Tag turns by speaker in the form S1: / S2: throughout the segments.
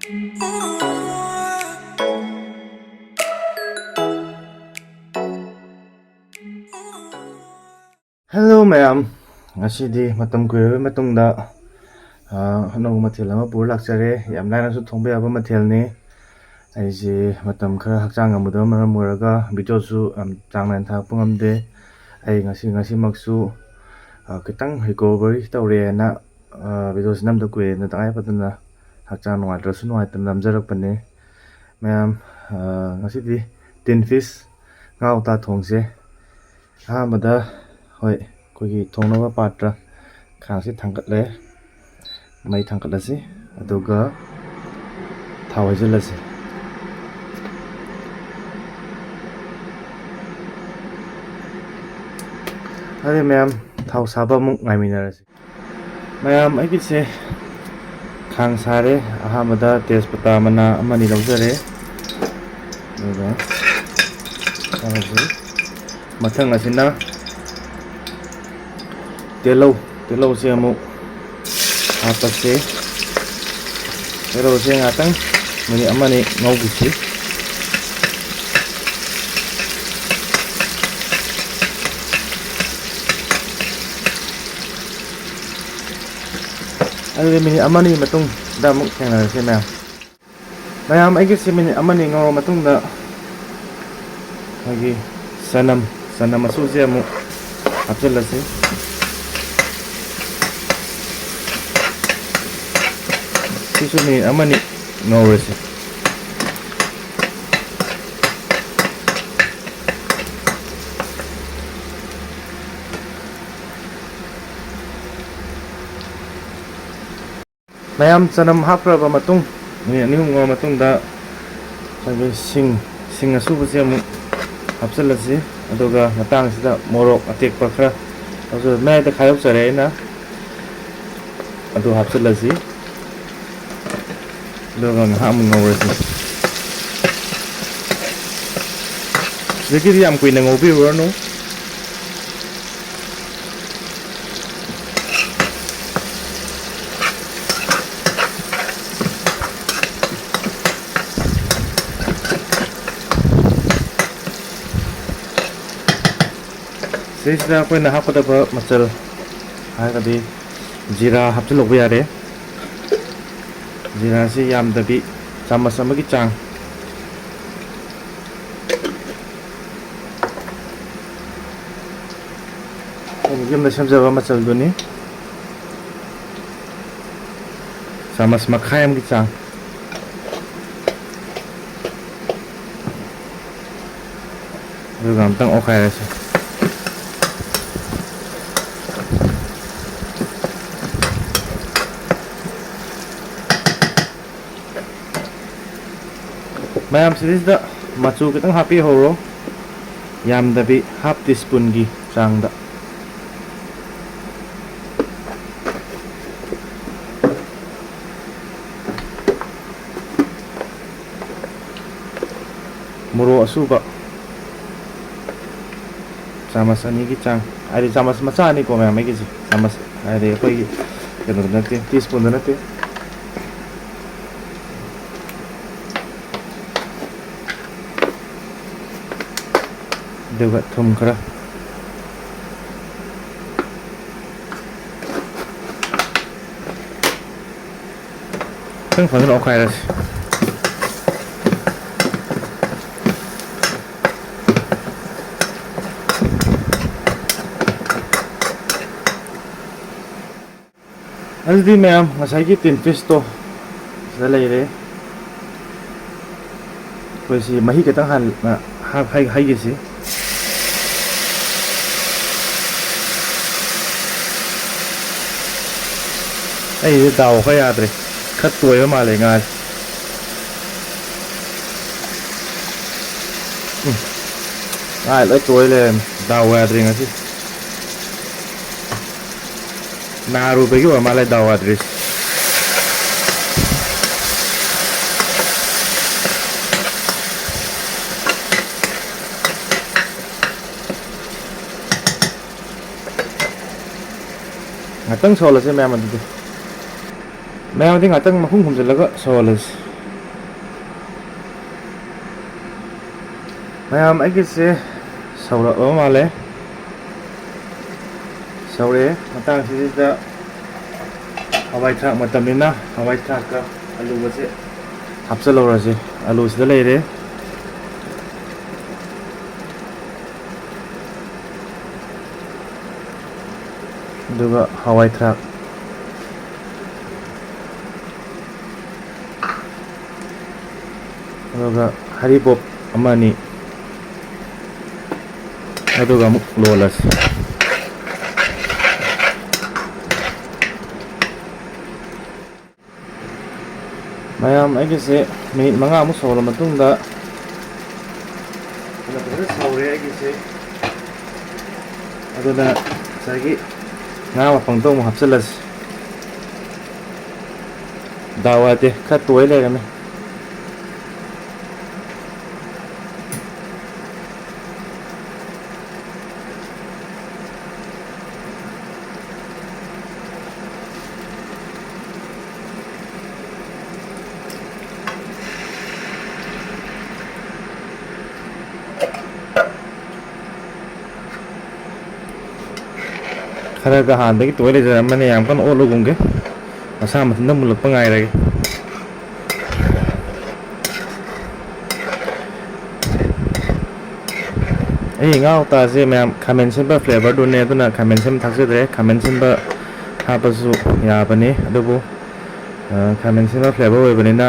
S1: Hello ma'am, ngasi matam kuirabay matungda anong mathil ama pur lakchare yam laina su thongba yaba mathil ni aisi matam khara hakchang amudaba maram oiraga video su chang nain thakpa ngamde ai ngasi maksu kitang recovery tawre na video si namda kuire na tangai patana hakchang nuwaitrasu nuwaitana namjarakpane ma'am ngasi tin fish ngau ta thongse ahamada hoi kogi thongnaba patra khangsi thangkatle mai thangkatlasi aduga thau haijalasi ade ma'am thau saba muk ngaiminarasi ma'am aigise khang sare ahamada tejpata mana amani laujare aduga mathang asina Telo se amuk hapase telo se ngatang mani amani ngaugisi ade mini amani matung da muk thengna se mayam aigisi mini amani ngaw matung da agi sanam asu se amuk hapjalase sisu ni amani ngawrasi mayam sanam hapraba matung ni anihum ngaw matung da sabi sing asubase amuk hapjalasi aduga matang sida morok atekpa khara aso mai da khayok sare na adu hapjalasi aduga ngaham ngawrasi jekiri am kuina ngobi urano sisda koina hapadaba machal haigadi jira hapjalokba yare jira si yamdabi chamas amagi chang yamda samjaba machal duni chamas makhai amagi chang aduga amtang okhairasi mayam sirisda machu kitang happy horo yamdabi half teaspoon gi changda muro asuba chamas ani gi chang ari chamas macha ani ko mayam gi chamas ari koi keno nate teaspoon nate aduga thum khara tang phang no khairasi aldi ma'am ngasai gi tin fish to sida leire koisi mahi kitang han hai gisi ai đào khai adre khát tuổi mà lại ngay ai lấy tuổi lên đào adre ngay chứ naru bagi mà lại đào adre ngatang soal sih memang itu. Memang tinggal ngatang mahung kumselaga soal sih. ꯃꯌꯥꯝ ꯑꯩꯒꯤꯁꯦ ꯁꯧꯔꯛꯑꯕ ꯃꯥꯜꯂꯦ. ꯁꯧꯔꯛꯑꯦ. ꯃꯇꯥꯡꯁꯤꯗ ꯍꯋꯥꯏ ꯊꯔꯥꯛ ꯃꯇꯝꯅꯤꯅ ꯍꯋꯥꯏ ꯊꯔꯥꯛꯀ ꯑꯂꯨꯒꯁꯦ ꯍꯥꯞꯆꯜꯍꯧꯔꯁꯤ. ꯑꯂꯨꯁꯤꯗ ꯂꯩꯔꯦ. ꯑꯗꯨꯒ ꯍꯋꯥꯏ ꯊꯔꯥꯛ, ꯑꯗꯨꯒ ꯍꯔꯤꯕꯣꯞ ꯑꯃ ꯑꯅꯤ, ꯑꯗꯨꯒ ꯑꯃꯨꯛ ꯂꯣꯜꯂꯁꯤ. ꯃꯌꯥꯝ ꯑꯩꯒꯤꯁꯦ ꯃꯤꯅꯤꯠ 5 ꯑꯃꯨꯛ ꯁꯧꯔ ꯃꯇꯨꯡꯗ ꯐꯖꯅ ꯁꯧꯔꯦ ꯑꯩꯒꯤꯁꯦ. ꯑꯗꯨꯅ ꯉꯁꯥꯏꯒꯤ ꯉꯥ ꯃꯄꯪꯗꯣ ꯑꯃꯨꯛ ꯍꯥꯞꯆꯤꯜꯂꯁꯤ. ꯗꯥꯎ ꯌꯥꯗꯦ, ꯈꯔ ꯇꯣꯏ ꯂꯩꯔꯝꯃꯦ. ꯈꯔꯒ ꯍꯥꯟꯅꯗꯒꯤ ꯇꯣꯏ ꯂꯩꯖꯔꯝꯕꯅꯦ. ꯌꯥꯝ ꯀꯟꯅ ꯑꯣꯠꯂꯨꯒꯨꯝꯒꯦ. ꯃꯁꯥ ꯃꯊꯟꯇ ꯃꯨꯜꯂꯛꯄ ꯉꯥꯏꯔꯒꯦ. ꯑꯩ ꯉꯥ ꯀꯧꯇꯥꯁꯦ ꯃꯌꯥꯝ ꯈꯥꯃꯦꯟ ꯑꯁꯤꯟꯕ ꯐ꯭ꯂꯦꯚꯔꯗꯨꯅꯦ. ꯑꯗꯨꯅ ꯈꯥꯃꯦꯟ ꯑꯁꯤꯟꯕ ꯊꯥꯛꯆꯗ꯭ꯔꯦ. ꯈꯥꯃꯦꯟ ꯑꯁꯤꯟꯕ ꯍꯥꯞꯄꯁꯨ ꯌꯥꯕꯅꯤ, ꯑꯗꯨꯕꯨ ꯈꯥꯃꯦꯟ ꯑꯁꯤꯟꯕ ꯐ꯭ꯂꯦꯚꯔ ꯑꯣꯏꯕꯅꯤꯅ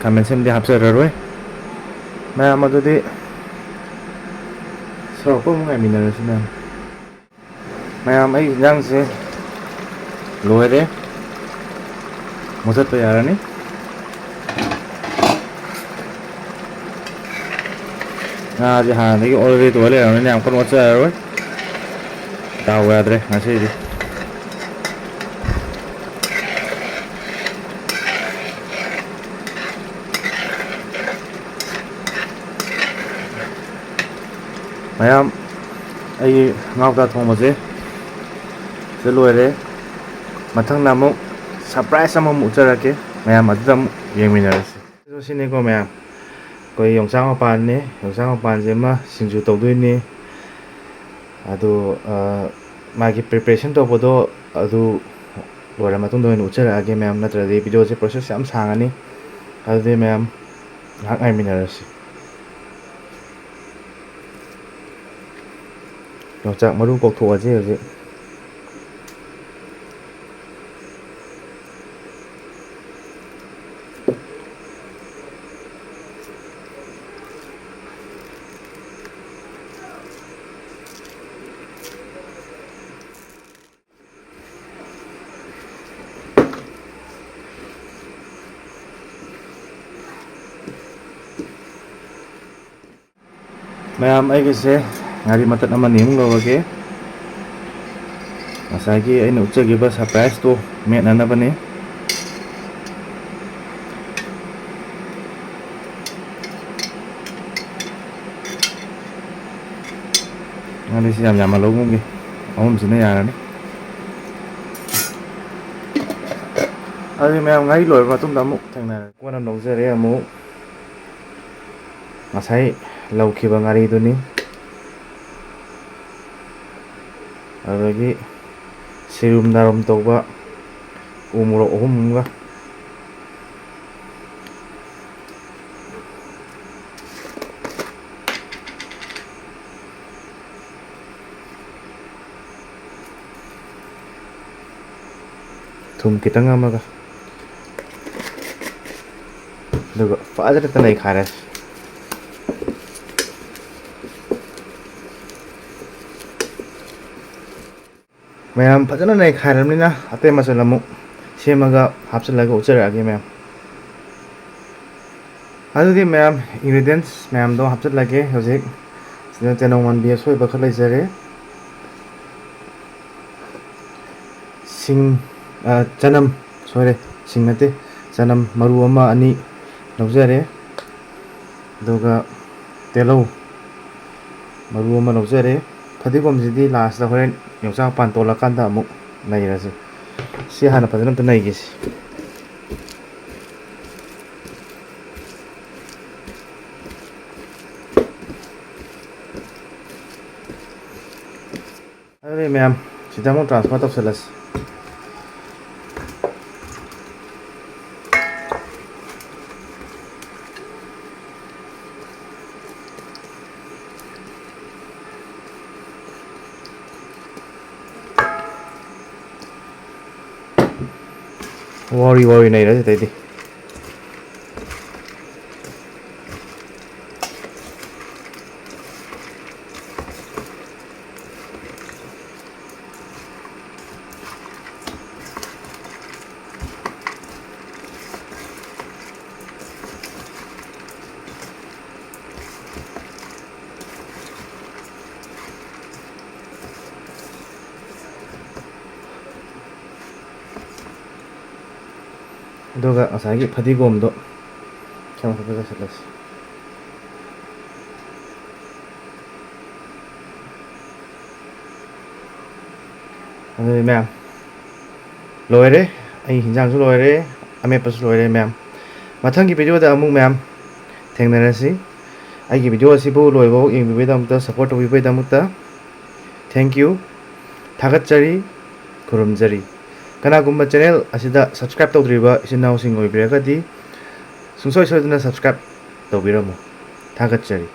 S1: ꯈꯥꯃꯦꯟ ꯑꯁꯤꯟꯕꯗꯤ ꯍꯥꯞꯆꯔꯔꯣꯏ. ꯃꯌꯥꯝ ꯑꯗꯨꯗꯤ ꯁꯧꯔꯛꯄ ꯑꯃꯨꯛ ꯉꯥꯏꯃꯤꯟꯅꯔꯁꯤ. ꯃꯌꯥꯝ ꯑꯩ ꯏꯟꯖꯥꯡꯁꯦ ꯂꯣꯏꯔꯦ. ꯃꯨꯊꯠꯄ ꯌꯥꯔꯅꯤ. ꯉꯥꯁꯦ ꯍꯥꯟꯅꯗꯒꯤ ꯑꯣꯜꯔꯦꯗꯤ ꯇꯣꯏ ꯂꯩꯔꯕꯅꯤꯅ ꯌꯥꯝ ꯀꯟꯅ ꯑꯣꯠꯆꯔꯔꯣꯏ. ꯗꯥꯎ ꯌꯥꯗ꯭ꯔꯦ ꯉꯁꯤꯗꯤ. ꯃꯌꯥꯝ ꯑꯩꯒꯤ ꯉꯥ ꯀꯧꯇꯥ ꯊꯣꯡꯕꯁꯦ ꯁꯤꯗ ꯂꯣꯏꯔꯦ. ꯃꯊꯪꯗ ꯑꯃꯨꯛ ꯁꯔꯄ꯭ꯔꯥꯏꯖ ꯑꯃꯃꯨꯛ ꯎꯠꯆꯔꯛꯀꯦ. ꯃꯌꯥꯝ ꯑꯗꯨꯗ ꯑꯃꯨꯛ ꯌꯦꯡꯃꯤꯟꯅꯔꯁꯤ. ꯁꯤꯅꯤꯀꯣ ꯃꯌꯥꯝ, ꯑꯩꯈꯣꯏ ꯌꯣꯡꯆꯥꯛ ꯃꯄꯥꯟꯅꯤ. ꯌꯣꯡꯆꯥꯛ ꯃꯄꯥꯟꯁꯦ ꯑꯃ ꯁꯤꯡꯖꯨ ꯇꯧꯗꯣꯏꯅꯤ. ꯑꯗꯨ ꯃꯥꯒꯤ ꯄ꯭ꯔꯤꯄꯦꯔꯦꯁꯟ ꯇꯧꯕꯗꯣ ꯑꯗꯨ ꯂꯣꯏꯔ ꯃꯇꯨꯡꯗ ꯑꯣꯏꯅ ꯎꯠꯆꯔꯛꯑꯒꯦ ꯃꯌꯥꯝ. ꯅꯠꯇ꯭ꯔꯗꯤ ꯚꯤꯗꯤꯑꯣꯁꯦ ꯄ꯭ꯔꯣꯁꯦꯁ ꯌꯥꯝ ꯁꯥꯡꯉꯅꯤ. ꯑꯗꯨꯗꯤ ꯃꯌꯥꯝ ꯉꯥꯏꯍꯥꯛ ꯉꯥꯏꯃꯤꯟꯅꯔꯁꯤ. ꯌꯣꯡꯆꯥꯛ ꯃꯔꯨ ꯀꯣꯛꯊꯣꯛꯑꯁꯤ ꯍꯧꯖꯤꯛ. ꯃꯌꯥꯝ ꯑꯩꯒꯤꯁꯦ ꯉꯥꯔꯤ ꯃꯇꯠ ꯑꯃꯅꯤꯃꯨꯛ ꯂꯧꯔꯒꯦ. ꯉꯁꯥꯏꯒꯤ ꯑꯩꯅ ꯎꯠꯆꯈꯤꯕ ꯁꯔꯄ꯭ꯔꯥꯏꯖꯇꯣ ꯃꯦꯠꯅꯅꯕꯅꯤ. ꯉꯥꯔꯤꯁꯤ ꯌꯥꯝ ꯌꯥꯝꯅ ꯂꯧꯒꯨꯝꯒꯦ. 3ꯁꯤꯅ ꯌꯥꯔꯅꯤ. ꯑꯗꯨꯗꯤ ꯃꯌꯥꯝ ꯉꯥꯔꯤ ꯂꯣꯏꯔꯕ ꯃꯇꯨꯡꯗ ꯑꯃꯨꯛ ꯊꯦꯡꯅꯔꯁꯤ. ꯀꯣꯟꯅ ꯂꯧꯖꯔꯦ. ꯑꯃꯨꯛ ꯉꯁꯥꯏ ꯂꯧꯈꯤꯕ ꯉꯥꯔꯤꯗꯨꯅꯤ. ꯑꯗꯨꯗꯒꯤ ꯁꯤꯔꯨꯝ ꯅꯥꯔꯨꯝ ꯇꯧꯕ ꯎ ꯃꯣꯔꯣꯛ 3 ꯑꯃꯒ, ꯊꯨꯝ ꯈꯤꯇꯪ ꯑꯃꯒ, ꯑꯗꯨꯒ ꯐꯖꯅ ꯅꯩꯈꯥꯏꯔꯁꯤ. ꯃꯌꯥꯝ ꯐꯖꯅ ꯅꯩꯈꯥꯏꯔꯕꯅꯤꯅ ꯑꯇꯩ ꯃꯆꯜ ꯑꯃꯨꯛ ꯁꯦꯝꯃꯒ ꯍꯥꯞꯆꯤꯜꯂꯒ ꯎꯠꯆꯔꯛꯑꯒꯦ ꯃꯌꯥꯝ. ꯑꯗꯨꯗꯤ ꯃꯌꯥꯝ ꯏꯟꯒ꯭ꯔꯤꯗꯤꯌꯦꯟꯁ ꯃꯌꯥꯝꯗꯣ ꯍꯥꯞꯆꯤꯜꯂꯒꯦ ꯍꯧꯖꯤꯛ. ꯁꯤꯗ ꯇꯦꯅꯧ ꯃꯥꯟꯕꯤ ꯑꯁꯣꯏꯕ ꯈꯔ ꯂꯩꯖꯔꯦ. ꯆꯅꯝ, ꯁꯣꯏꯔꯦ, ꯁꯤꯡ ꯅꯠꯇꯦ, ꯆꯅꯝ ꯃꯔꯨ 1 2 ꯂꯧꯖꯔꯦ. ꯑꯗꯨꯒ ꯇꯤꯜꯍꯧ ꯃꯔꯨ 1 ꯂꯧꯖꯔꯦ. ꯐꯗꯤꯒꯣꯝꯁꯤꯗꯤ ꯂꯥꯁꯇ ꯍꯣꯔꯦꯟ ꯌꯣꯡꯆꯥꯛ ꯃꯄꯥꯟ ꯇꯣꯜꯂꯀꯥꯟꯗ ꯑꯃꯨꯛ ꯅꯩꯔꯁꯤ. ꯁꯤ ꯍꯥꯟꯅ ꯐꯖꯅ ꯑꯝꯇ ꯅꯩꯒꯤꯁꯤ. ꯐꯔꯦ ꯃꯌꯥꯝ ꯁꯤꯗ ꯑꯃꯨꯛ ꯇ꯭ꯔꯥꯟꯁꯐꯔ ꯇꯧꯁꯜꯂꯁꯤ ꯋꯥꯔꯤ ꯅꯩꯔ ꯁꯤꯗꯩꯗꯤ ꯑꯗꯨꯒ ꯉꯁꯥꯏꯒꯤ ꯐꯗꯤꯒꯣꯝꯗꯣ ꯃꯊꯛꯇ ꯆꯥꯏꯁꯤꯜꯂꯁꯤ ꯑꯗꯨꯗꯤ ꯃꯌꯥꯝ ꯂꯣꯏꯔꯦ ꯑꯩ ꯍꯤꯟꯖꯥꯡꯁꯨ ꯂꯣꯏꯔꯦ ꯑꯃꯦꯠꯄꯁꯨ ꯂꯣꯏꯔꯦ ꯃꯌꯥꯝ ꯃꯊꯪꯒꯤ ꯚꯤꯗꯤꯑꯣꯗ ꯑꯃꯨꯛ ꯃꯌꯥꯝ ꯊꯦꯡꯅꯔꯁꯤ ꯑꯩꯒꯤ ꯚꯤꯗꯤꯑꯣ ꯑꯁꯤꯕꯨ ꯂꯣꯏꯕꯐꯥꯎ ꯌꯦꯡꯕꯤꯕꯒꯤꯗꯃꯛꯇ ꯁꯞꯄꯣꯔꯠ ꯇꯧꯕꯤꯕꯒꯤꯗꯃꯛꯇ ꯊꯦꯡꯛ ꯌꯨ ꯊꯥꯒꯠꯆꯔꯤ ꯈꯨꯔꯨꯝꯖꯔꯤ ꯀꯅꯥꯒꯨꯝꯕ ꯆꯦꯅꯦꯜ ꯑꯁꯤꯗ ꯁꯕꯁꯀ꯭ꯔꯥꯏꯕ ꯇꯧꯗ꯭ꯔꯤꯕ ꯏꯆꯤꯟ ꯏꯅꯥꯎꯁꯤꯡ ꯑꯣꯏꯕꯤꯔꯒꯗꯤ ꯁꯨꯡꯁꯣꯏ ꯁꯣꯏꯗꯅ ꯁꯕꯁꯀ꯭ꯔꯥꯏꯕ ꯇꯧꯕꯤꯔꯝꯃꯨ ꯊꯥꯒꯠꯆꯔꯤ